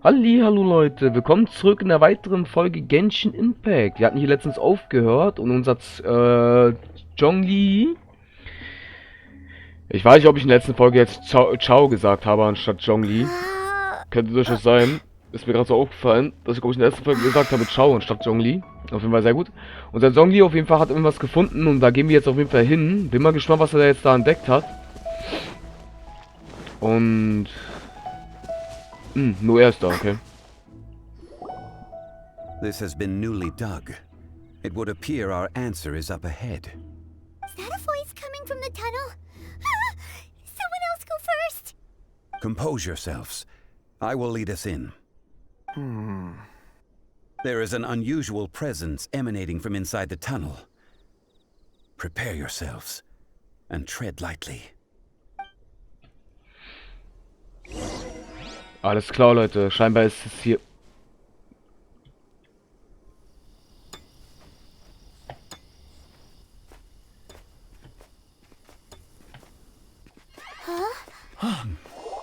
Hallo Leute, willkommen zurück in der weiteren Folge Genshin Impact. Wir hatten hier letztens aufgehört und unser Zhongli. Ich weiß nicht, ob ich in der letzten Folge jetzt Ciao gesagt habe anstatt Zhongli. Könnte durchaus sein. Ist mir gerade so aufgefallen, dass ich, glaube ich, in der letzten Folge gesagt habe Ciao anstatt Zhongli. Auf jeden Fall sehr gut. Unser Zhongli auf jeden Fall hat irgendwas gefunden und da gehen wir jetzt auf jeden Fall hin. Bin mal gespannt, was er jetzt da entdeckt hat. Und... nur er ist da, okay. This has been newly dug. It would appear our answer is up ahead. Is that a voice coming from the tunnel? Someone else go first! Compose yourselves. I will lead us in. There is an unusual presence emanating from inside the tunnel. Prepare yourselves and tread lightly. Alles klar, Leute. Scheinbar ist es hier...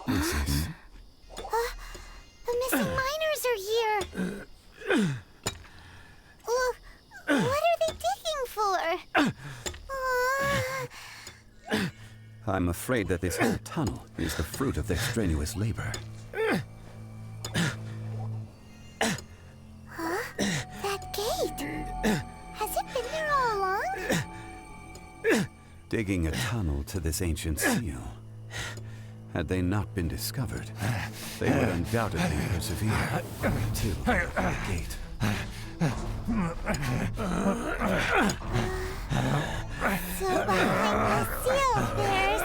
This is... The missing miners are here! What are they digging for? I'm afraid that this whole tunnel is the fruit of their strenuous labor. That gate! Has it been there all along? Digging a tunnel to this ancient seal. Had they not been discovered, they would undoubtedly persevere to the gate. So behind the seal there's...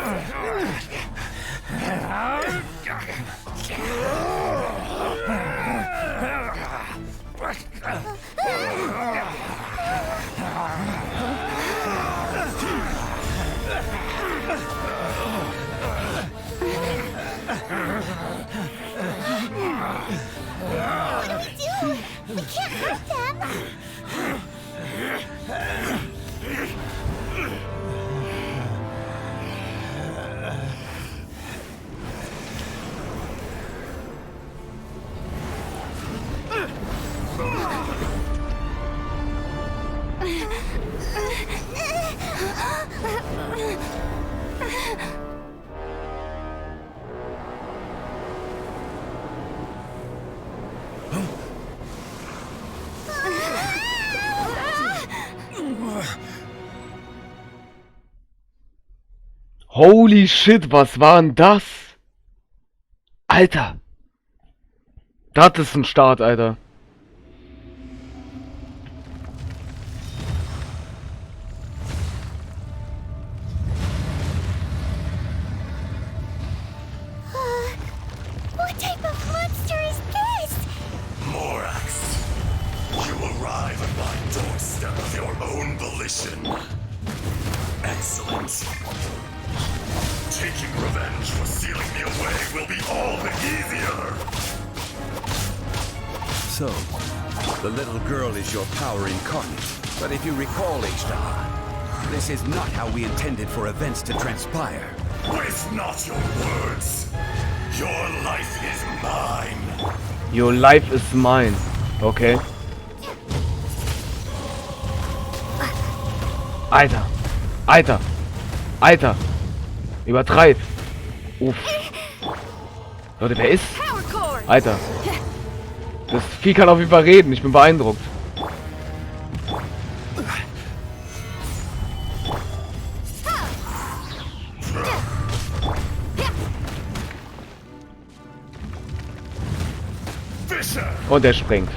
What do we do? We can't hurt them! Holy shit, was war denn das? Alter. Das ist ein Start, Alter. What type of monster is this? Morax, you arrive at my doorstep of your own volition. Excellent. Taking revenge for sealing me away will be all the easier. So, the little girl is your power incarnate. But if you recall, Azhdaha, this is not how we intended for events to transpire. Waste not your words. Your life is mine. Your life is mine. Okay. Alter. Alter. Alter. Übertreib. Uff. Leute, wer ist? Alter. Das Vieh kann auf jeden Fall reden. Ich bin beeindruckt. Und er springt.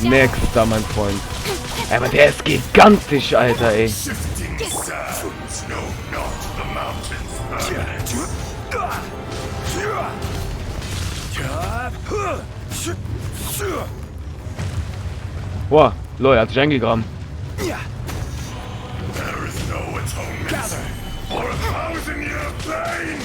Nächster, mein Freund. Aber der ist gigantisch, Alter, ey. Shifting sands know not the mountain's permanence. Boah, lol, er hat sich eingegraben. There is no atonement for a 1000-year pain.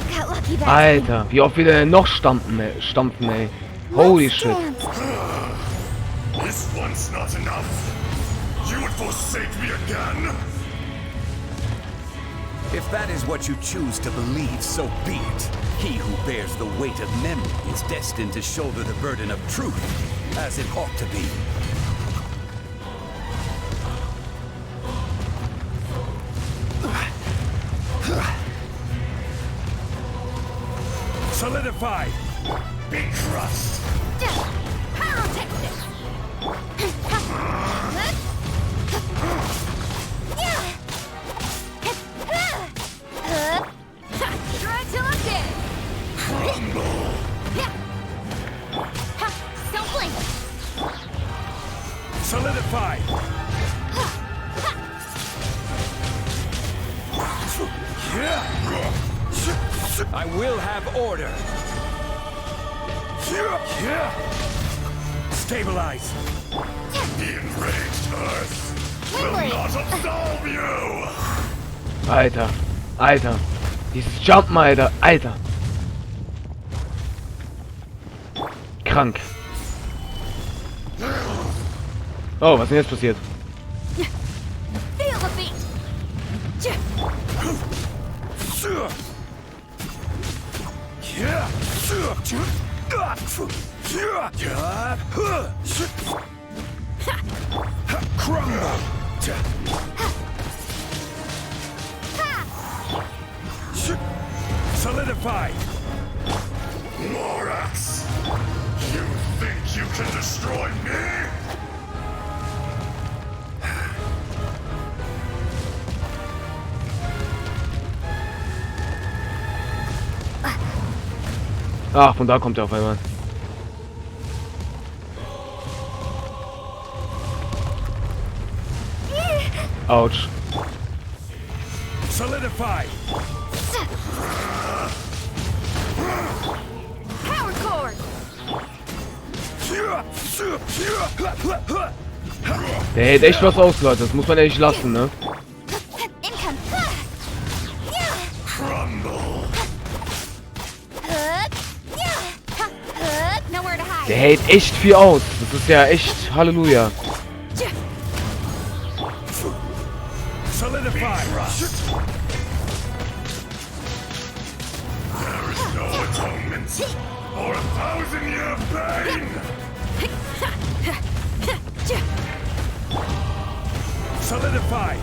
Got lucky back. Alter, wie oft wieder noch stampfen, ey. Holy Let's shit. dance. This one's not enough. You would forsake me again? If that is what you choose to believe, so be it. He who bears the weight of memory is destined to shoulder the burden of truth, as it ought to be. Solidify! Be crushed. Pyrotechnics. Try till I'm dead. Crumble. Don't blink. Solidify! I will have order. Stabilize. The enraged earth will Windblade. not absolve you. Alter. Alter. Dieses Jumpen, Alter. Alter. Krank. Oh, was ist denn jetzt passiert? Feel the beat. Solidify! Morax, you think you can destroy me? Ach, von da kommt er auf einmal. Autsch. Solidify! Power cord. Der hält echt was aus, Leute. Das muss man echt lassen, ne? Income. Crumble. Nowhere to hide. Der hält echt viel aus. Das ist ja echt Halleluja. Solidify! There is no atonement or 1,000-year pain. Solidify!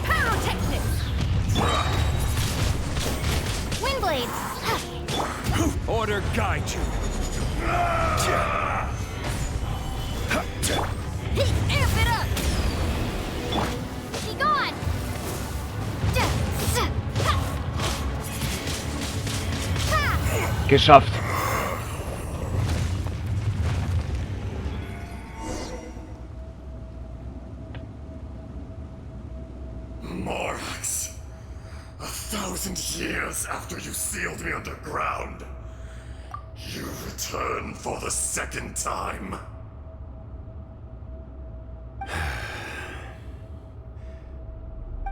Pyrotechnics. Windblade. Order guide you! Amp it up. Be gone. Geschafft. Morax, 1,000 years after you sealed me underground, you return for the second time.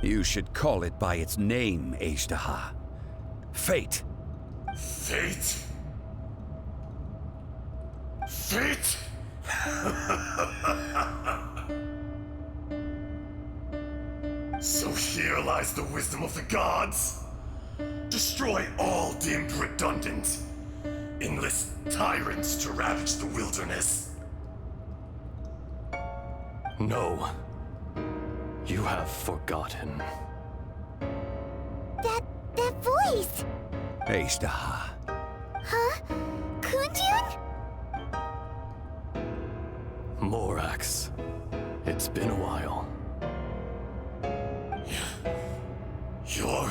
You should call it by its name, Azhdaha. Fate. Fate? Fate? So here lies the wisdom of the gods. Destroy all deemed redundant. Enlist tyrants to ravage the wilderness. No. You have forgotten. That voice. Azhdaha. Huh? Kunjun? Morax. It's been a while. You're...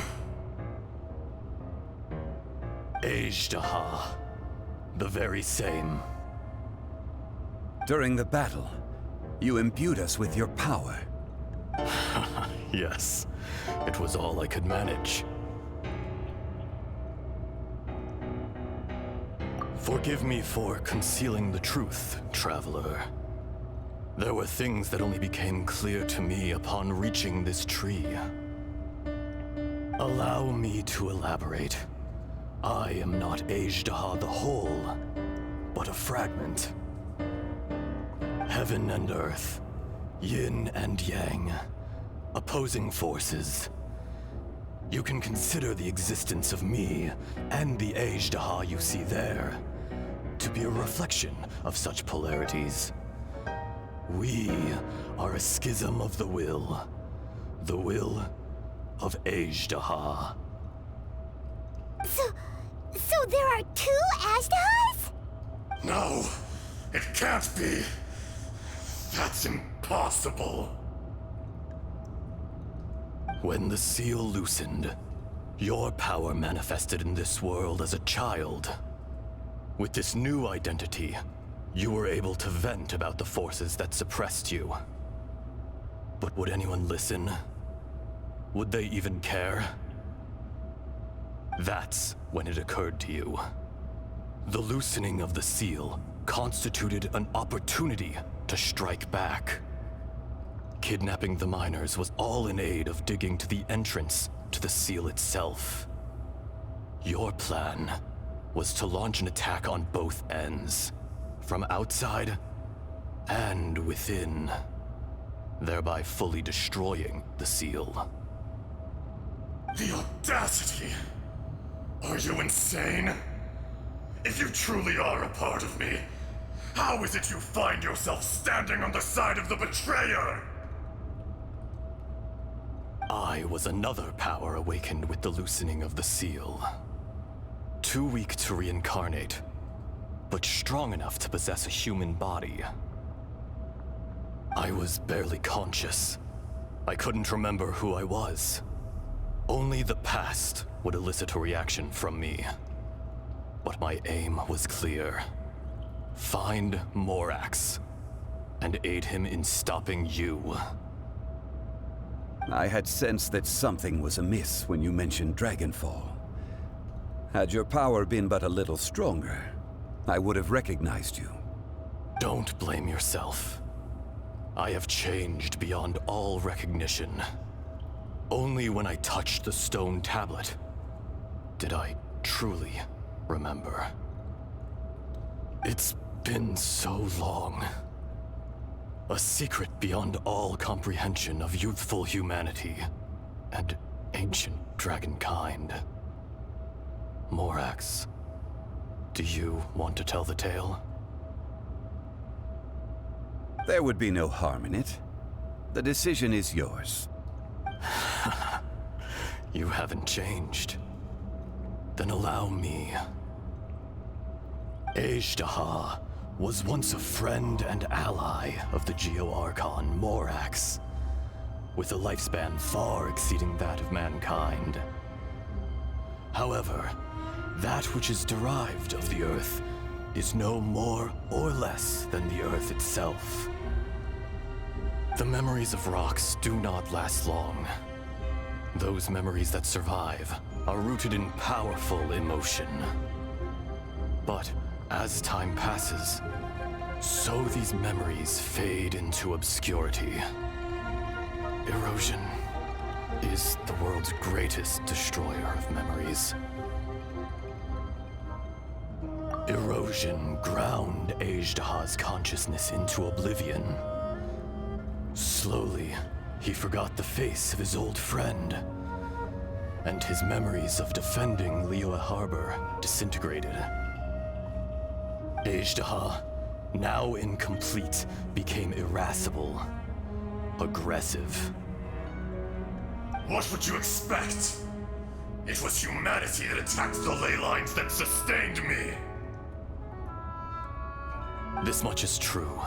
Azhdaha. The very same. During the battle, you imbued us with your power. Yes. It was all I could manage. Forgive me for concealing the truth, traveler. There were things that only became clear to me upon reaching this tree. Allow me to elaborate. I am not Azhdaha the whole, but a fragment. Heaven and earth, yin and yang, opposing forces. You can consider the existence of me and the Azhdaha you see there to be a reflection of such polarities. We are a schism of the will of Azhdaha. So there are two Azdahas? No, it can't be. That's impossible. When the seal loosened, your power manifested in this world as a child. With this new identity, you were able to vent about the forces that suppressed you. But would anyone listen? Would they even care? That's when it occurred to you. The loosening of the seal constituted an opportunity to strike back. Kidnapping the miners was all in aid of digging to the entrance to the seal itself. Your plan was to launch an attack on both ends, from outside and within, thereby fully destroying the seal. The audacity! Are you insane? If you truly are a part of me, how is it you find yourself standing on the side of the betrayer? I was another power awakened with the loosening of the seal. Too weak to reincarnate, but strong enough to possess a human body. I was barely conscious. I couldn't remember who I was. Only the past would elicit a reaction from me. But my aim was clear. Find Morax, and aid him in stopping you. I had sensed that something was amiss when you mentioned Dragonfall. Had your power been but a little stronger, I would have recognized you. Don't blame yourself. I have changed beyond all recognition. Only when I touched the stone tablet did I truly remember. It's been so long. A secret beyond all comprehension of youthful humanity and ancient dragonkind. Morax, do you want to tell the tale? There would be no harm in it. The decision is yours. You haven't changed. Then allow me. Azhdaha was once a friend and ally of the Geo-Archon Morax, with a lifespan far exceeding that of mankind. However, that which is derived of the Earth is no more or less than the Earth itself. The memories of rocks do not last long. Those memories that survive are rooted in powerful emotion. But as time passes, so these memories fade into obscurity. Erosion is the world's greatest destroyer of memories. Erosion ground Azhdaha's consciousness into oblivion. Slowly, he forgot the face of his old friend, and his memories of defending Liyue Harbor disintegrated. Azhdaha, now incomplete, became irascible, aggressive. What would you expect? It was humanity that attacked the ley lines that sustained me. This much is true,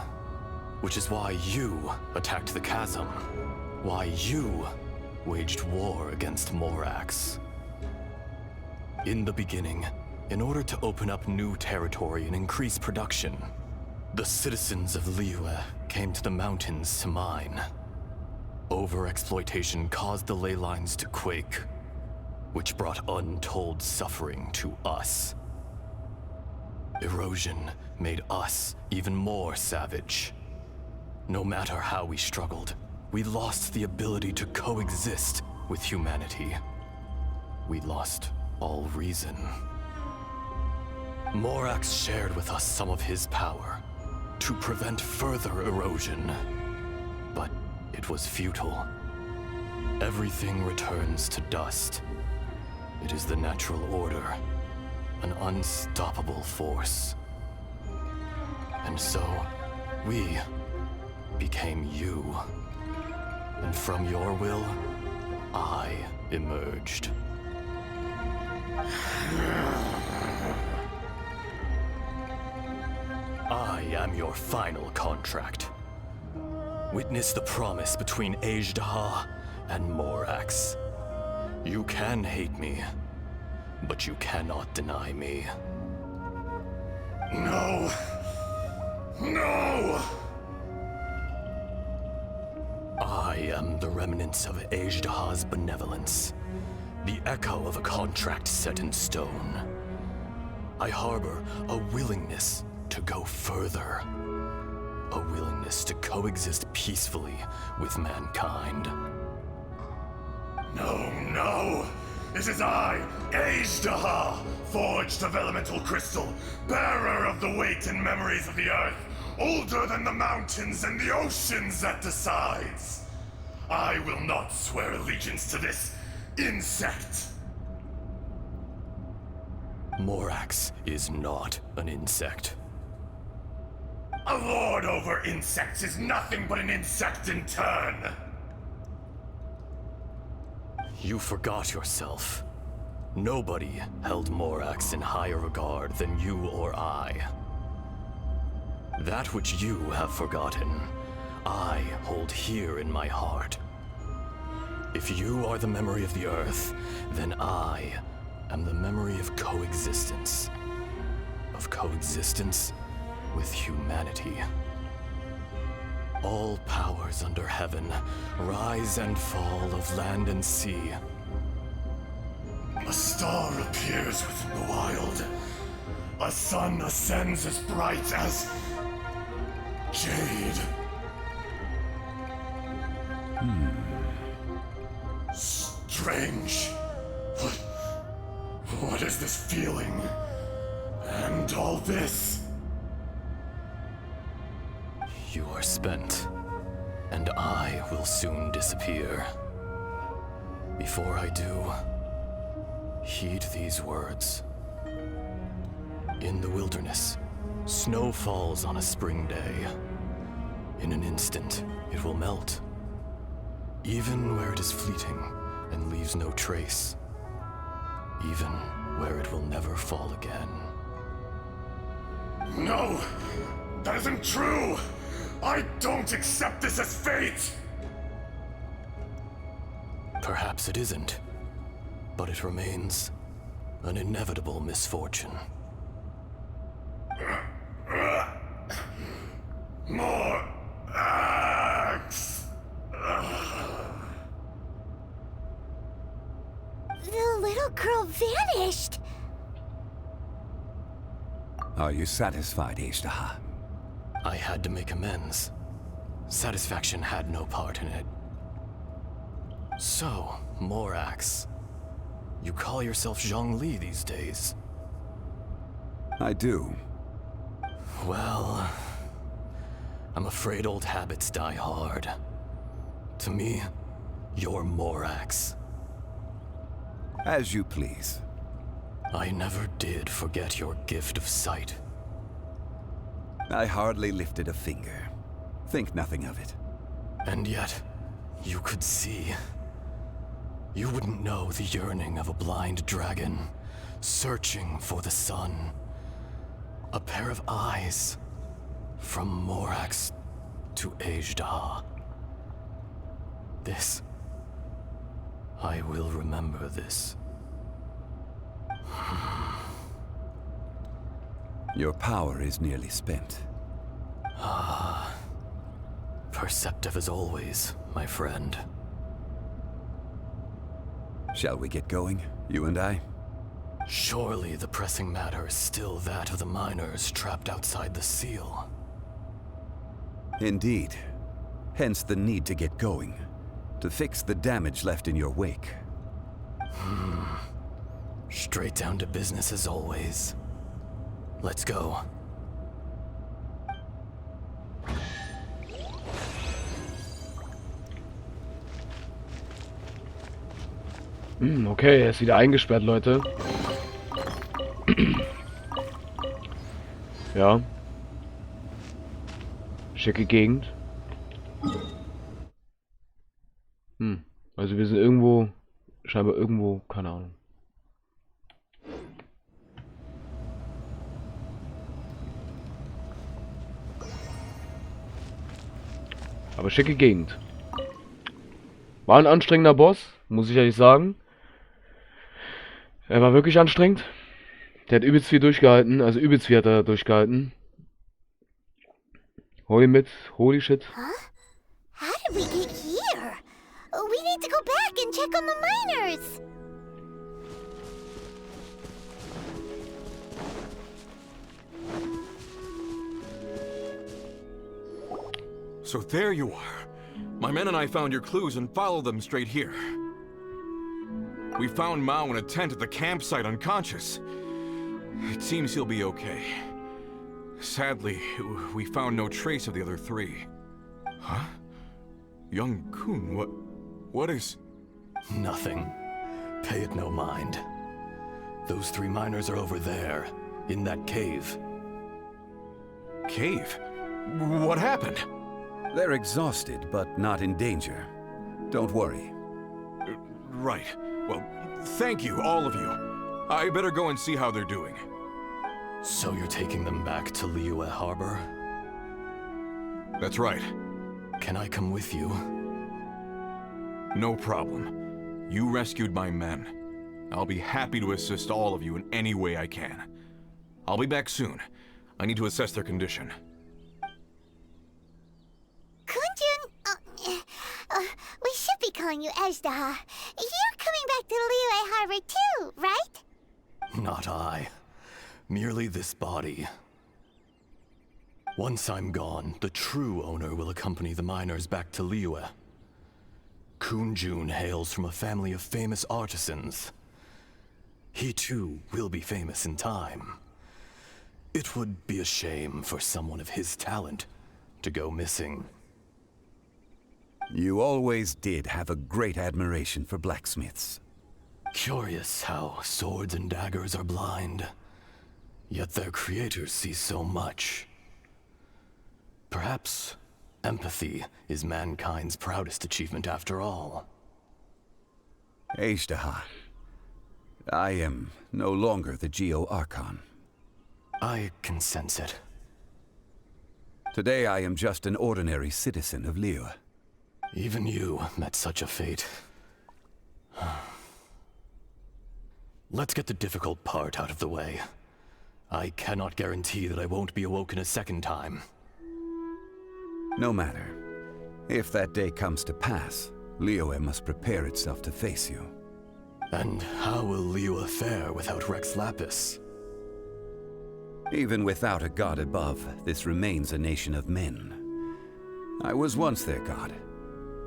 which is why you attacked the chasm, why you waged war against Morax. In the beginning, in order to open up new territory and increase production, the citizens of Liyue came to the mountains to mine. Overexploitation caused the ley lines to quake, which brought untold suffering to us. Erosion made us even more savage. No matter how we struggled, we lost the ability to coexist with humanity. We lost all reason. Morax shared with us some of his power to prevent further erosion, but it was futile. Everything returns to dust. It is the natural order, an unstoppable force. And so, we became you. And from your will, I emerged. I am your final contract. Witness the promise between Azhdaha and Morax. You can hate me, but you cannot deny me. No! No! I am the remnants of Azhdaha's benevolence, the echo of a contract set in stone. I harbor a willingness to go further, a willingness to coexist peacefully with mankind. No, no! It is I, Azhdaha, forged of elemental crystal, bearer of the weight and memories of the earth, older than the mountains and the oceans that decides. I will not swear allegiance to this insect. Morax is not an insect. A lord over insects is nothing but an insect in turn. You forgot yourself. Nobody held Morax in higher regard than you or I. That which you have forgotten, I hold here in my heart. If you are the memory of the Earth, then I am the memory of coexistence. Of coexistence with humanity. All powers under heaven rise and fall of land and sea. A star appears within the wild. A sun ascends as bright as jade. Strange. What is this feeling? And all this? You are spent, and I will soon disappear. Before I do, heed these words. In the wilderness, snow falls on a spring day. In an instant, it will melt. Even where it is fleeting and leaves no trace. Even where it will never fall again. No! That isn't true! I don't accept this as fate! Perhaps it isn't, but it remains an inevitable misfortune. More axe! The little girl vanished! Are you satisfied, Azhdaha? I had to make amends. Satisfaction had no part in it. So, Morax, you call yourself Zhongli these days. I do. Well, I'm afraid old habits die hard. To me, you're Morax. As you please. I never did forget your gift of sight. I hardly lifted a finger. Think nothing of it. And yet, you could see. You wouldn't know the yearning of a blind dragon, searching for the sun. A pair of eyes, from Morax to Azhdaha. This, I will remember this. Your power is nearly spent. Perceptive as always, my friend. Shall we get going, you and I? Surely the pressing matter is still that of the miners trapped outside the seal. Indeed. Hence the need to get going. To fix the damage left in your wake. Straight down to business as always. Let's go. Okay, er ist wieder eingesperrt, Leute. Ja. Schicke Gegend. Also wir sind irgendwo, scheinbar irgendwo, keine Ahnung. Aber schicke Gegend. War ein anstrengender Boss, muss ich ehrlich sagen. Er war wirklich anstrengend. Der hat übelst viel durchgehalten, also übelst viel hat er durchgehalten. Hol ihn mit, holy shit. How did we get here? We need to go back and check on the miners. So there you are. My men and I found your clues and followed them straight here. We found Mao in a tent at the campsite unconscious. It seems he'll be okay. Sadly, we found no trace of the other three. Huh? Young Kun, what is... Nothing. Pay it no mind. Those 3 miners are over there, in that cave. Cave? What happened? They're exhausted, but not in danger. Don't worry. Right. Well, thank you, all of you. I better go and see how they're doing. So you're taking them back to Liyue Harbor? That's right. Can I come with you? No problem. You rescued my men. I'll be happy to assist all of you in any way I can. I'll be back soon. I need to assess their condition. Kunjun, we should be calling you Azhdaha. You're coming back to Liyue Harbor too, right? Not I. Merely this body. Once I'm gone, the true owner will accompany the miners back to Liyue. Kunjun hails from a family of famous artisans. He too will be famous in time. It would be a shame for someone of his talent to go missing. You always did have a great admiration for blacksmiths. Curious how swords and daggers are blind, yet their creators see so much. Perhaps empathy is mankind's proudest achievement after all. Azhdaha, I am no longer the Geo-Archon. I can sense it. Today I am just an ordinary citizen of Liyue. Even you met such a fate. Let's get the difficult part out of the way. I cannot guarantee that I won't be awoken a second time. No matter. If that day comes to pass, Liyue must prepare itself to face you. And how will Liyue fare without Rex Lapis? Even without a god above, this remains a nation of men. I was once their god.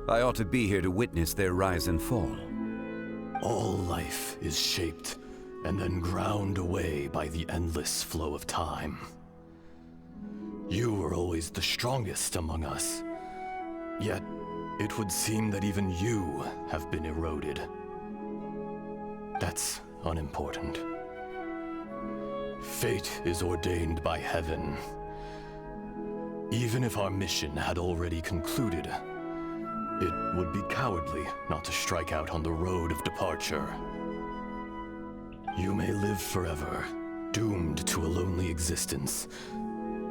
I ought to be here to witness their rise and fall. All life is shaped and then ground away by the endless flow of time. You were always the strongest among us. Yet, it would seem that even you have been eroded. That's unimportant. Fate is ordained by heaven. Even if our mission had already concluded, it would be cowardly not to strike out on the road of departure. You may live forever, doomed to a lonely existence.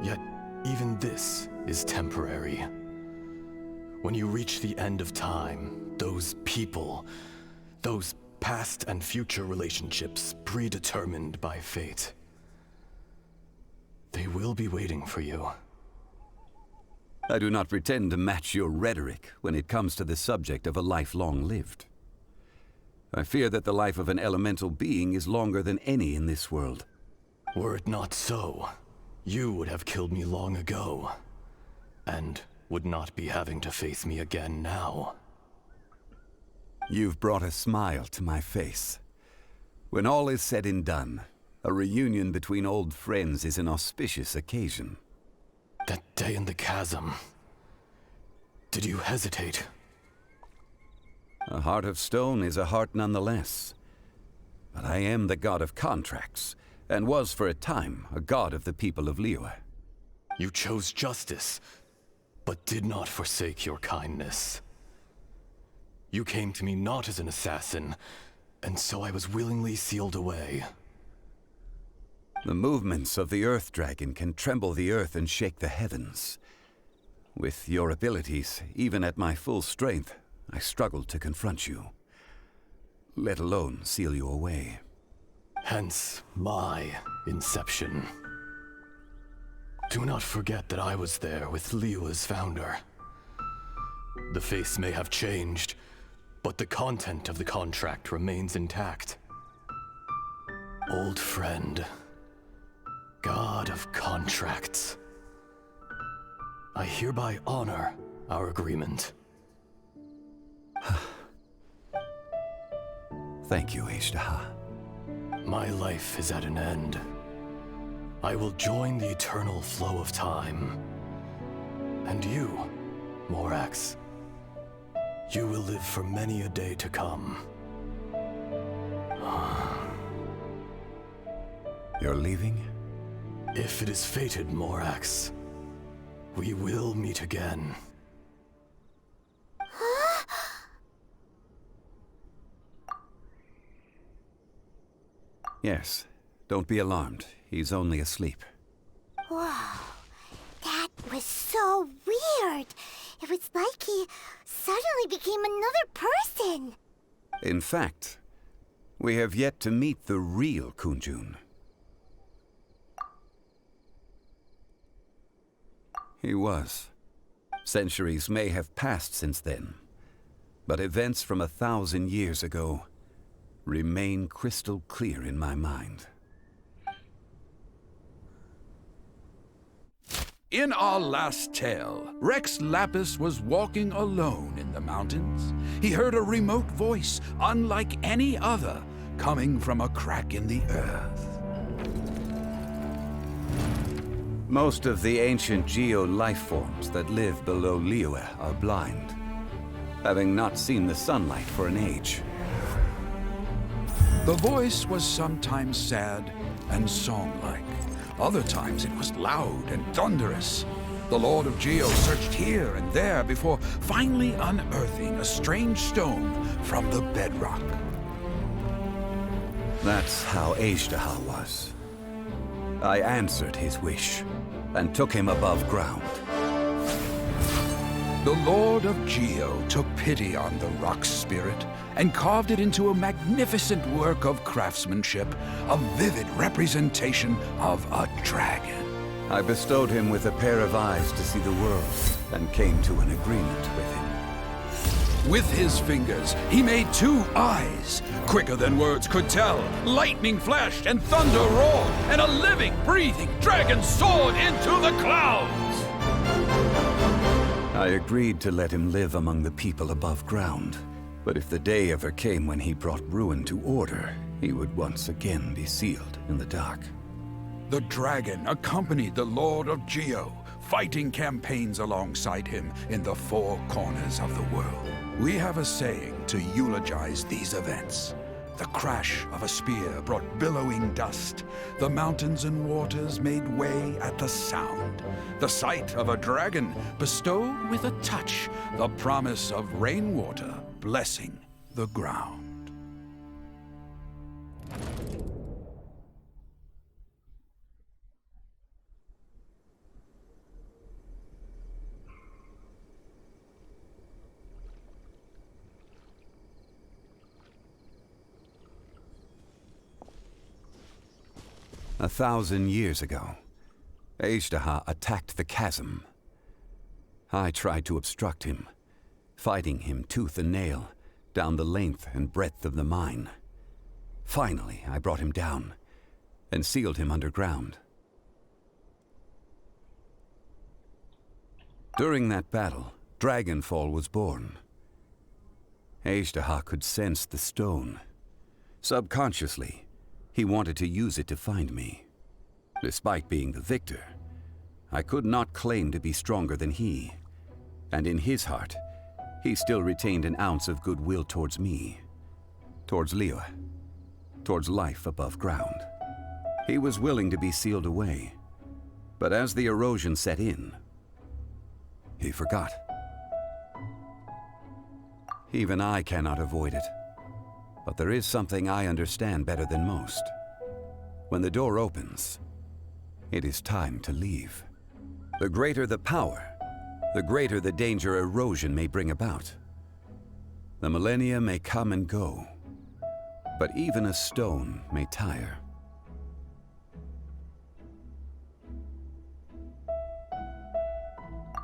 Yet, even this is temporary. When you reach the end of time, those people, those past and future relationships predetermined by fate, they will be waiting for you. I do not pretend to match your rhetoric when it comes to the subject of a life long lived. I fear that the life of an elemental being is longer than any in this world. Were it not so, you would have killed me long ago, and would not be having to face me again now. You've brought a smile to my face. When all is said and done, a reunion between old friends is an auspicious occasion. That day in the chasm, did you hesitate? A heart of stone is a heart nonetheless. But I am the god of contracts, and was for a time a god of the people of Liyue. You chose justice, but did not forsake your kindness. You came to me not as an assassin, and so I was willingly sealed away. The movements of the Earth Dragon can tremble the earth and shake the heavens. With your abilities, even at my full strength, I struggled to confront you, let alone seal you away. Hence my inception. Do not forget that I was there with Liyue's founder. The face may have changed, but the content of the contract remains intact. Old friend, god of contracts, I hereby honor our agreement. Thank you, Azhdaha. My life is at an end. I will join the eternal flow of time. And you, Morax, you will live for many a day to come. You're leaving? If it is fated, Morax, we will meet again. Yes. Don't be alarmed. He's only asleep. Whoa. That was so weird. It was like he suddenly became another person. In fact, we have yet to meet the real Kunjun. He was. Centuries may have passed since then, but events from 1,000 years ago remain crystal clear in my mind. In our last tale, Rex Lapis was walking alone in the mountains. He heard a remote voice, unlike any other, coming from a crack in the earth. Most of the ancient geo-life forms that live below Liyue are blind, having not seen the sunlight for an age. The voice was sometimes sad and song-like. Other times it was loud and thunderous. The Lord of Geo searched here and there before finally unearthing a strange stone from the bedrock. That's how Azhdaha was. I answered his wish and took him above ground. The Lord of Geo took pity on the rock spirit and carved it into a magnificent work of craftsmanship, a vivid representation of a dragon. I bestowed him with a pair of eyes to see the world and came to an agreement with him. With his fingers, he made 2 eyes. Quicker than words could tell, lightning flashed and thunder roared, and a living, breathing dragon soared into the clouds. I agreed to let him live among the people above ground. But if the day ever came when he brought ruin to order, he would once again be sealed in the dark. The dragon accompanied the Lord of Geo, fighting campaigns alongside him in the 4 corners of the world. We have a saying to eulogize these events. The crash of a spear brought billowing dust. The mountains and waters made way at the sound. The sight of a dragon bestowed with a touch the promise of rainwater blessing the ground. A 1,000 years ago, Azhdaha attacked the chasm. I tried to obstruct him, fighting him tooth and nail, down the length and breadth of the mine. Finally, I brought him down and sealed him underground. During that battle, Dragonfall was born. Azhdaha could sense the stone. Subconsciously, he wanted to use it to find me. Despite being the victor, I could not claim to be stronger than he, and in his heart, he still retained an ounce of goodwill towards me, towards Liyue, towards life above ground. He was willing to be sealed away, but as the erosion set in, he forgot. Even I cannot avoid it, but there is something I understand better than most. When the door opens, it is time to leave. The greater the power, the greater the danger erosion may bring about. The millennia may come and go, but even a stone may tire.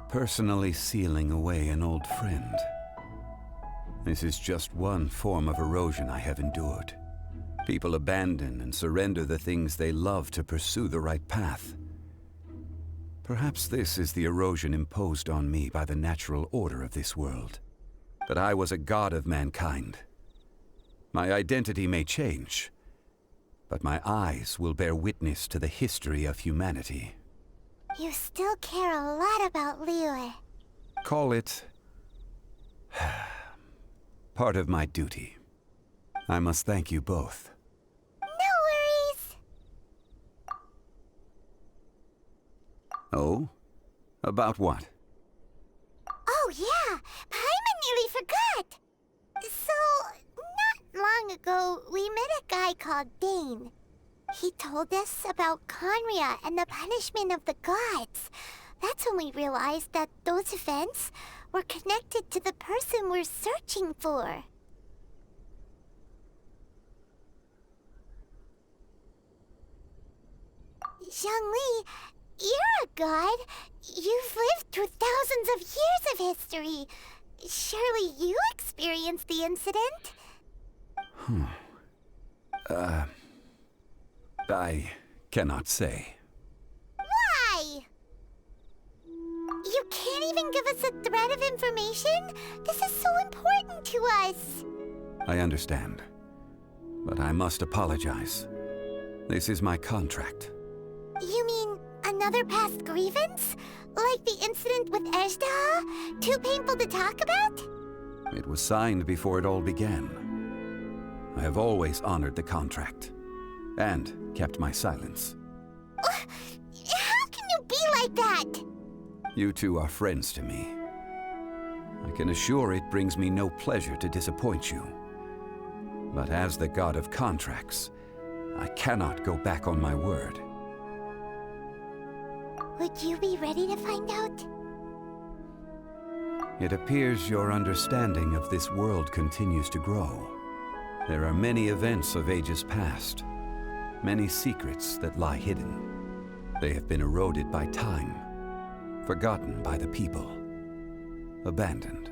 Personally sealing away an old friend. This is just one form of erosion I have endured. People abandon and surrender the things they love to pursue the right path. Perhaps this is the erosion imposed on me by the natural order of this world. That I was a god of mankind. My identity may change, but my eyes will bear witness to the history of humanity. You still care a lot about Liyue. Call it part of my duty. I must thank you both. No worries. Oh? About what? Oh yeah, Paimon nearly forgot. So, not long ago, we met a guy called Dane. He told us about Conria and the punishment of the gods. That's when we realized that those events were connected to the person we're searching for. Zhongli, you're a god. You've lived through thousands of years of history. Surely you experienced the incident? I cannot say. Why? You can't even give us a thread of information? This is so important to us. I understand, but I must apologize. This is my contract. You mean another past grievance? Like the incident with Azhdaha? Too painful to talk about? It was signed before it all began. I have always honored the contract, and kept my silence. How can you be like that? You two are friends to me. I can assure it brings me no pleasure to disappoint you. But as the god of contracts, I cannot go back on my word. Would you be ready to find out? It appears your understanding of this world continues to grow. There are many events of ages past, many secrets that lie hidden. They have been eroded by time, forgotten by the people, abandoned.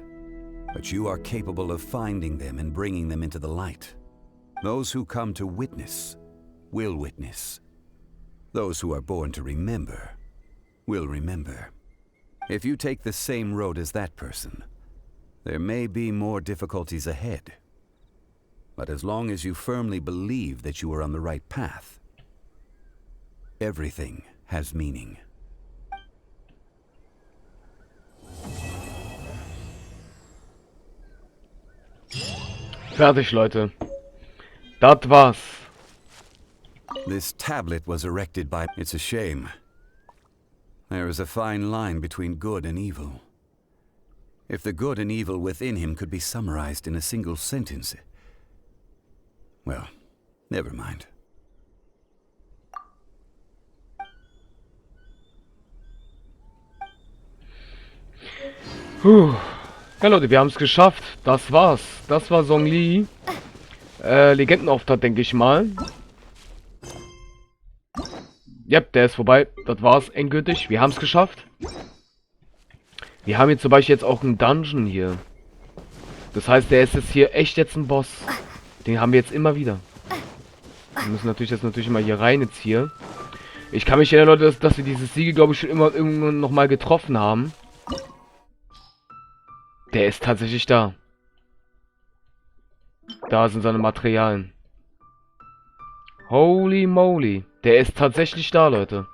But you are capable of finding them and bringing them into the light. Those who come to witness will witness. Those who are born to remember will remember. If you take the same road as that person, there may be more difficulties ahead. But as long as you firmly believe that you are on the right path, everything has meaning. Fertig, Leute. Das war's. This tablet was erected by... It's a shame. There is a fine line between good and evil. If the good and evil within him could be summarized in a single sentence... Well, never mind. Puh. Ja, Leute, wir haben es geschafft. Das war's. Das war Zhongli. Legendenauftrag, denke ich mal. Yep, der ist vorbei. Das war's endgültig. Wir haben es geschafft. Wir haben hier zum Beispiel jetzt auch einen Dungeon hier. Das heißt, der ist jetzt hier echt jetzt ein Boss. Den haben wir jetzt immer wieder. Wir müssen natürlich jetzt mal hier rein jetzt hier. Ich kann mich erinnern, Leute, dass wir dieses Siegel, glaube ich, schon immer irgendwann nochmal getroffen haben. Der ist tatsächlich da. Da sind seine Materialien. Holy moly. Der ist tatsächlich da, Leute.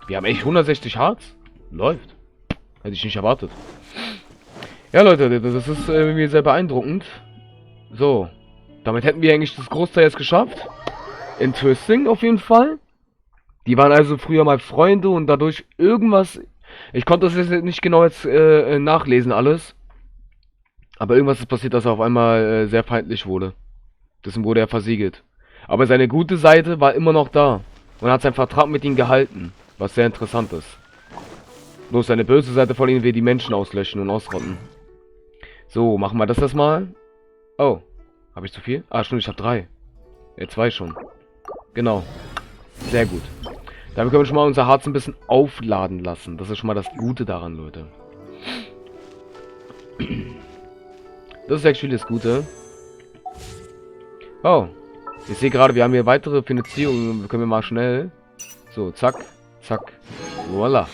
Wir haben echt 160 Harz. Läuft. Hätte ich nicht erwartet. Ja, Leute, das ist mir sehr beeindruckend. So. Damit hätten wir eigentlich das Großteil jetzt geschafft. Interesting auf jeden Fall. Die waren also früher mal Freunde und dadurch irgendwas... Ich konnte das jetzt nicht genau jetzt nachlesen alles. Aber irgendwas ist passiert, dass er auf einmal sehr feindlich wurde. Deswegen wurde er versiegelt. Aber seine gute Seite war immer noch da. Und hat seinen Vertrag mit ihm gehalten. Was sehr interessant ist. Bloß seine böse Seite von ihm will die Menschen auslöschen und ausrotten. So, machen wir das mal. Oh. Habe ich zu viel? Ah, stimmt, ich habe 3. 2 schon. Genau. Sehr gut. Damit können wir schon mal unser Harz ein bisschen aufladen lassen. Das ist schon mal das Gute daran, Leute. Das ist actually das Gute. Oh. Ich sehe gerade, wir haben hier weitere Finanzierungen. Können wir mal schnell. So, zack. Zack. Voila.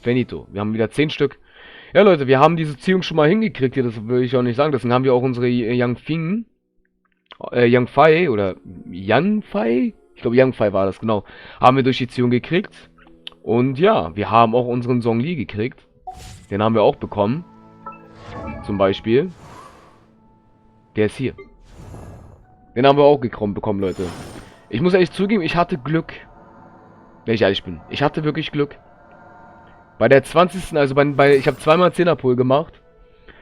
Finito. Wir haben wieder 10 Stück. Ja, Leute, wir haben diese Ziehung schon mal hingekriegt hier. Das will ich auch nicht sagen. Deswegen haben wir auch unsere Young Fing. Young Fei oder Yan Fei? Ich glaube, Young Fei war das, genau. Haben wir durch die Ziehung gekriegt. Und ja, wir haben auch unseren Song Li gekriegt. Den haben wir auch bekommen. Zum Beispiel. Der ist hier. Den haben wir auch bekommen, Leute. Ich muss ehrlich zugeben, ich hatte Glück. Wenn ich ehrlich bin. Ich hatte wirklich Glück. Bei der 20. Also ich habe zweimal 10er-Pull gemacht.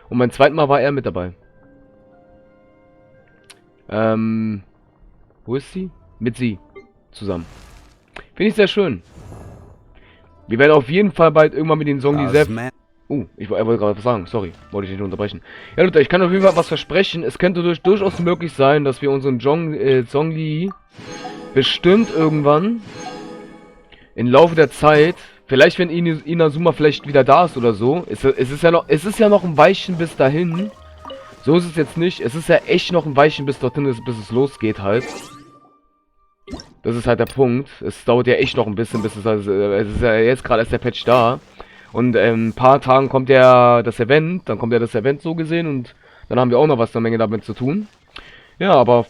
Und beim zweiten Mal war er mit dabei. Wo ist sie? Mit sie. Zusammen. Finde ich sehr schön. Wir werden auf jeden Fall bald irgendwann mit den Song die selbst... ich wollte gerade was sagen. Sorry. Wollte ich nicht unterbrechen. Ja, Leute, ich kann auf jeden Fall was versprechen. Es könnte durchaus möglich sein, dass wir unseren Song Li bestimmt irgendwann im Laufe der Zeit, vielleicht wenn Inazuma vielleicht wieder da ist oder so, es ist ja noch ein Weilchen bis dahin. So ist es jetzt nicht. Es ist ja echt noch ein Weilchen bis dorthin, bis es losgeht halt. Das ist halt der Punkt. Es dauert ja echt noch ein bisschen, bis es ist ja jetzt gerade erst der Patch da. Und ein paar Tagen kommt ja das Event, dann kommt ja das Event so gesehen und dann haben wir auch noch was eine Menge damit zu tun. Ja, aber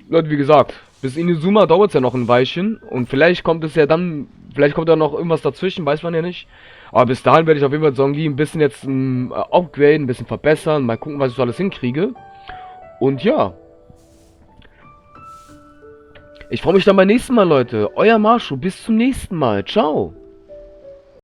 Leute, wie gesagt, bis Inazuma dauert es ja noch ein Weilchen und vielleicht kommt es ja dann, vielleicht kommt da noch irgendwas dazwischen, weiß man ja nicht. Aber bis dahin werde ich auf jeden Fall Song Li ein bisschen jetzt upgraden, ein bisschen verbessern, mal gucken, was ich so alles hinkriege. Und ja. Ich freue mich dann beim nächsten Mal, Leute. Euer Masho, bis zum nächsten Mal. Ciao.